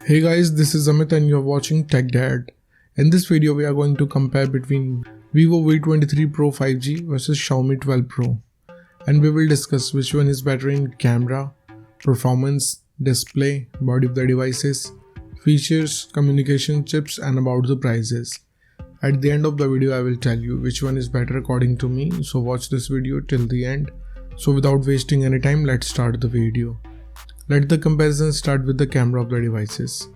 Hey guys, this is Amit and you're watching Tech Dad. In this video, we are going to compare between Vivo V23 Pro 5G versus Xiaomi 12 Pro. And we will discuss which one is better in camera, performance, display, body of the devices, features, communication chips and about the prices. At the end of the video, I will tell you which one is better according to me, so watch this video till the end. So without wasting any time, let's start the video. Let the comparison start with the camera of the devices.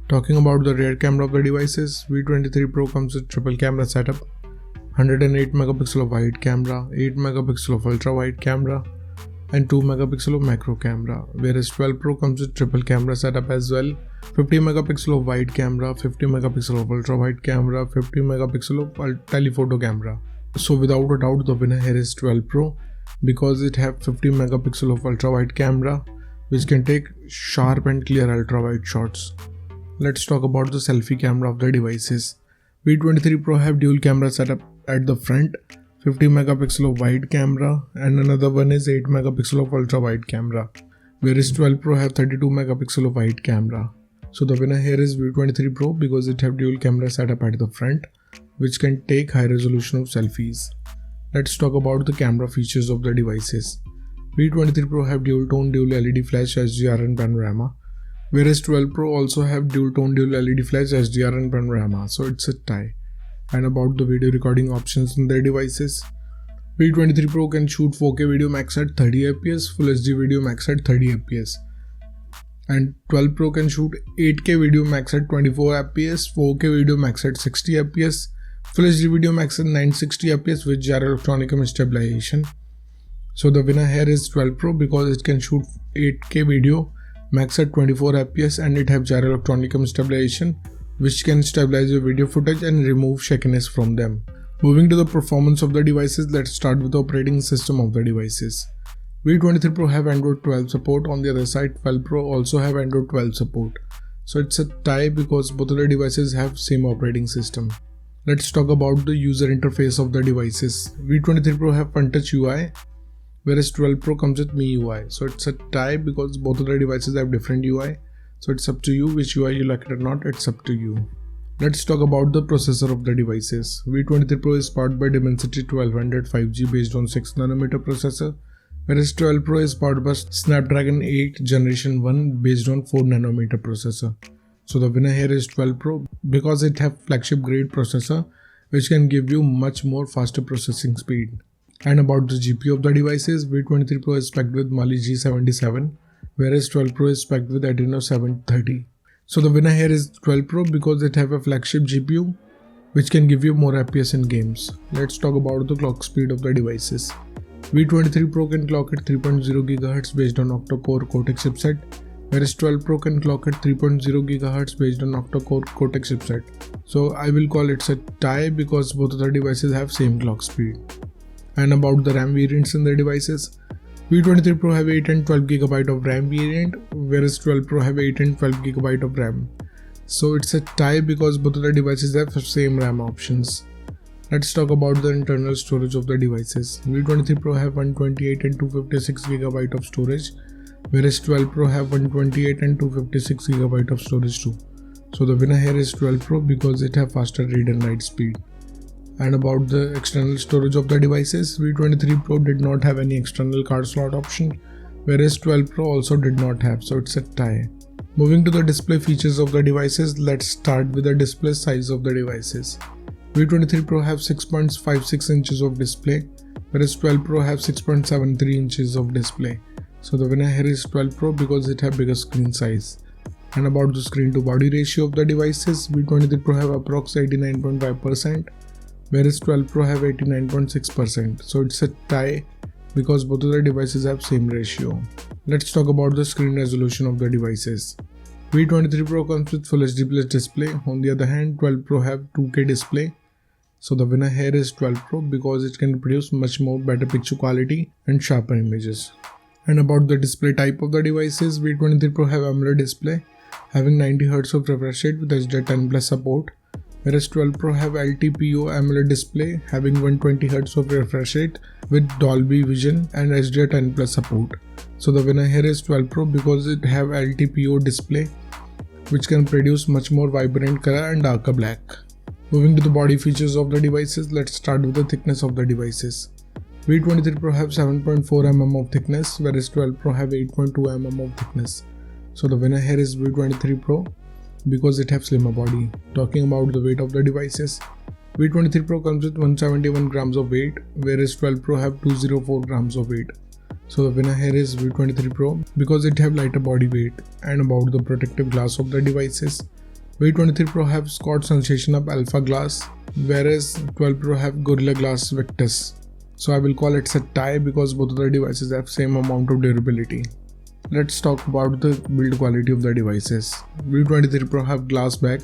Talking about the rear camera of the devices, V23 Pro comes with triple camera setup, 108 megapixel of wide camera, 8 megapixel of ultra wide camera and 2 megapixel of macro camera, whereas 12 Pro comes with triple camera setup as well, 50 megapixel of wide camera, 50 megapixel of ultra wide camera, 50 megapixel of telephoto camera. So without a doubt the winner here is 12 Pro because it have 50 megapixel of ultra wide camera which can take sharp and clear ultra wide shots. Let's talk about the selfie camera of the devices. V23 Pro have dual camera setup at the front, 50 megapixel of wide camera and another one is 8 megapixel of ultra wide camera, whereas 12 Pro have 32 megapixel of wide camera. So the winner here is V23 Pro because it have dual camera setup at the front which can take high resolution of selfies. Let's talk about the camera features of the devices. V23 Pro have dual tone dual LED flash HDR and panorama, whereas 12 Pro also have dual tone dual LED flash HDR and panorama, so it's a tie. And about the video recording options in their devices, V23 Pro can shoot 4K video max at 30 fps, Full HD video max at 30 fps, and 12 Pro can shoot 8K video max at 24 fps, 4K video max at 60 fps, Full HD video max at 960 fps with gyro electronicum stabilization. So the winner here is 12 Pro because it can shoot 8K video max at 24 fps and it have gyro electronicum stabilization which can stabilize your video footage and remove shakiness from them. Moving to the performance of the devices, let's start with the operating system of the devices. V23 Pro have Android 12 support, on the other side 12 Pro also have Android 12 support. So it's a tie because both of the devices have same operating system. Let's talk about the user interface of the devices. V23 Pro have FunTouch UI, whereas 12 Pro comes with MIUI. So it's a tie because both of the devices have different UI. So it's up to you which UI you like it or not, it's up to you. Let's talk about the processor of the devices. V23 Pro is powered by Dimensity 1200 5G based on 6nm processor, whereas 12 Pro is powered by Snapdragon 8 Generation 1 based on 4nm processor. So the winner here is 12 Pro because it have flagship grade processor which can give you much more faster processing speed. And about the GPU of the devices, V23 Pro is spec'd with Mali G77, whereas 12 Pro is spec'd with Adreno 730. So the winner here is 12 Pro because it have a flagship GPU which can give you more FPS in games. Let's talk about the clock speed of the devices. V23 Pro can clock at 3.0 GHz based on octa-core Cortex chipset, whereas 12 Pro can clock at 3.0 GHz based on octa-core Cortex chipset. So I will call it a tie because both of the devices have same clock speed. And about the RAM variants in their devices, V23 Pro have 8 and 12 GB of RAM variant, whereas 12 Pro have 8 and 12 GB of RAM. So it's a tie because both of the devices have same RAM options. Let's talk about the internal storage of the devices. V23 Pro have 128 and 256 GB of storage, whereas 12 Pro have 128 and 256 GB of storage too. So the winner here is 12 Pro because it have faster read and write speed. And about the external storage of the devices, V23 Pro did not have any external card slot option, whereas 12 Pro also did not have, so it's a tie. Moving to the display features of the devices, let's start with the display size of the devices. V23 Pro have 6.56 inches of display, whereas 12 Pro have 6.73 inches of display. So the winner here is 12 Pro because it have bigger screen size. And about the screen to body ratio of the devices, V23 Pro have approx 89.5%. whereas 12 Pro have 89.6%, so it's a tie because both of the devices have same ratio. Let's talk about the screen resolution of the devices. V23 Pro comes with Full HD Plus display, on the other hand 12 Pro have 2K display. So the winner here is 12 Pro because it can produce much more better picture quality and sharper images. And about the display type of the devices, V23 Pro have AMOLED display having 90Hz of refresh rate with HDR10+ support, whereas 12 Pro have LTPO AMOLED display having 120Hz of refresh rate with Dolby Vision and HDR10+ support. So the winner here is 12 Pro because it have LTPO display which can produce much more vibrant color and darker black. Moving to the body features of the devices, let's start with the thickness of the devices. V23 Pro have 7.4 mm of thickness, whereas 12 Pro have 8.2 mm of thickness. So the winner here is V23 Pro because it have slimmer body. Talking about the weight of the devices, V23 Pro comes with 171 grams of weight, whereas 12 Pro have 204 grams of weight. So the winner here is V23 Pro because it have lighter body weight. And about the protective glass of the devices, V23 Pro have Scott Sensation Up Alpha Glass, whereas 12 Pro have Gorilla Glass Victus. So I will call it a tie because both of the devices have same amount of durability. Let's talk about the build quality of the devices. V23 Pro have glass back,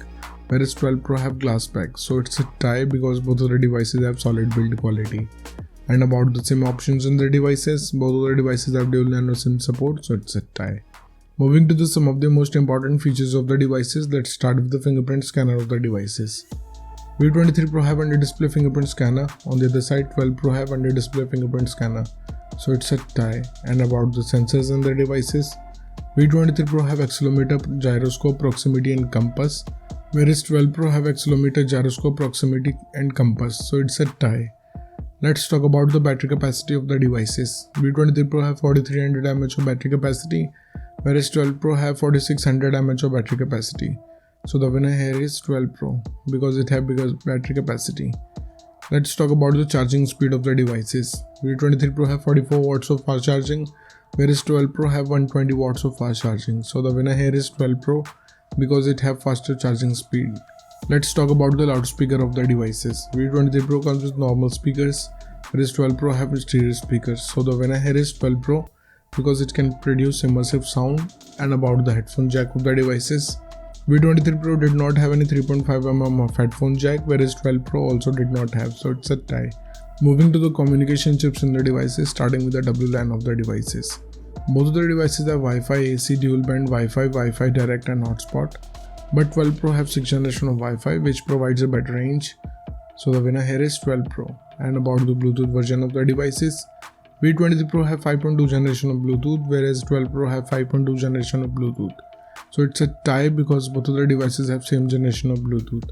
whereas 12 Pro have glass back. So it's a tie because both of the devices have solid build quality. And about the SIM options in the devices, both of the devices have dual nano SIM support, so it's a tie. Moving to some of the most important features of the devices, let's start with the fingerprint scanner of the devices. V23 Pro have under display fingerprint scanner, on the other side 12 Pro have under display fingerprint scanner, so it's a tie. And about the sensors in the devices, V23 Pro have accelerometer, gyroscope, proximity and compass, whereas 12 Pro have accelerometer, gyroscope, proximity and compass, so it's a tie. Let's talk about the battery capacity of the devices. V23 Pro have 4300 mAh of battery capacity, whereas 12 Pro have 4600 mAh of battery capacity. So the winner here is 12 Pro because it have bigger battery capacity. Let's talk about the charging speed of the devices. V23 Pro have 44 watts of fast charging, whereas 12 Pro have 120 watts of fast charging. So the winner here is 12 Pro because it have faster charging speed. Let's talk about the loudspeaker of the devices. V23 Pro comes with normal speakers, whereas 12 Pro have stereo speakers. So the winner here is 12 Pro because it can produce immersive sound. And about the headphone jack of the devices, V23 Pro did not have any 3.5 mm of headphone jack, whereas 12 Pro also did not have, so it's a tie. Moving to the communication chips in the devices, starting with the WLAN of the devices. Both of the devices have Wi-Fi, AC, dual band, Wi-Fi direct and hotspot. But 12 Pro have 6th generation of Wi-Fi, which provides a better range. So the winner here is 12 Pro. And about the Bluetooth version of the devices, V23 Pro have 5.2 generation of Bluetooth, whereas 12 Pro have 5.2 generation of Bluetooth. So it's a tie because both of the devices have same generation of Bluetooth.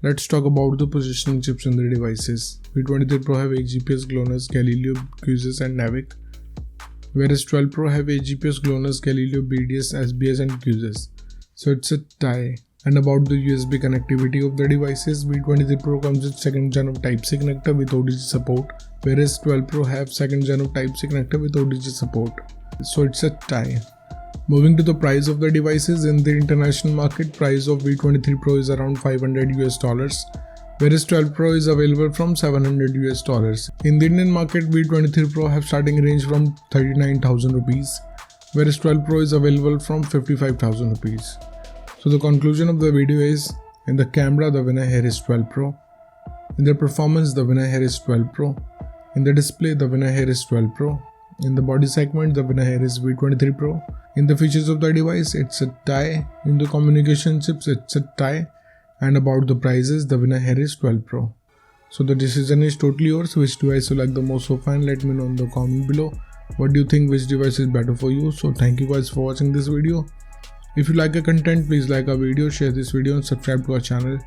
Let's talk about the positioning chips in the devices. V23 Pro have 8 GPS, GLONASS, Galileo, QGIS and NAVIC, whereas 12 Pro have 8 GPS, GLONASS, Galileo, BDS, SBS and QGIS. So it's a tie. And about the USB connectivity of the devices, V23 Pro comes with 2nd gen of Type-C connector with OTG support, whereas 12 Pro have 2nd gen of Type-C connector with OTG support. So it's a tie. Moving to the price of the devices, in the international market, price of V23 Pro is around $500, whereas 12 Pro is available from $700. In the Indian market, V23 Pro have starting range from 39,000 rupees, whereas 12 Pro is available from 55,000 rupees. So the conclusion of the video is, in the camera the winner here is 12 Pro, in the performance the winner here is 12 Pro, in the display the winner here is 12 Pro, in the body segment the winner here is V23 Pro, in the features of the device it's a tie, in the communication chips it's a tie, and about the prices the winner here is 12 Pro. So the decision is totally yours. Which device you like the most so far, let me know in the comment below. What do you think, which device is better for you? So thank you guys for watching this video. If you like our content, please like our video, share this video and subscribe to our channel.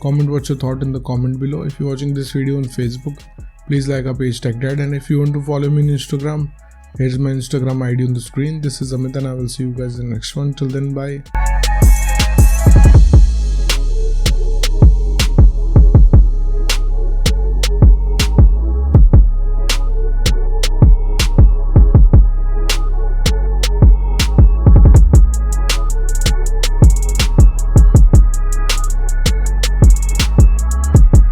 Comment what's your thought in the comment below. If you're watching this video on Facebook, please like our page TechDad, and if you want to follow me on Instagram, here's my Instagram ID on the screen. This is Amit and I will see you guys in the next one. Till then, bye.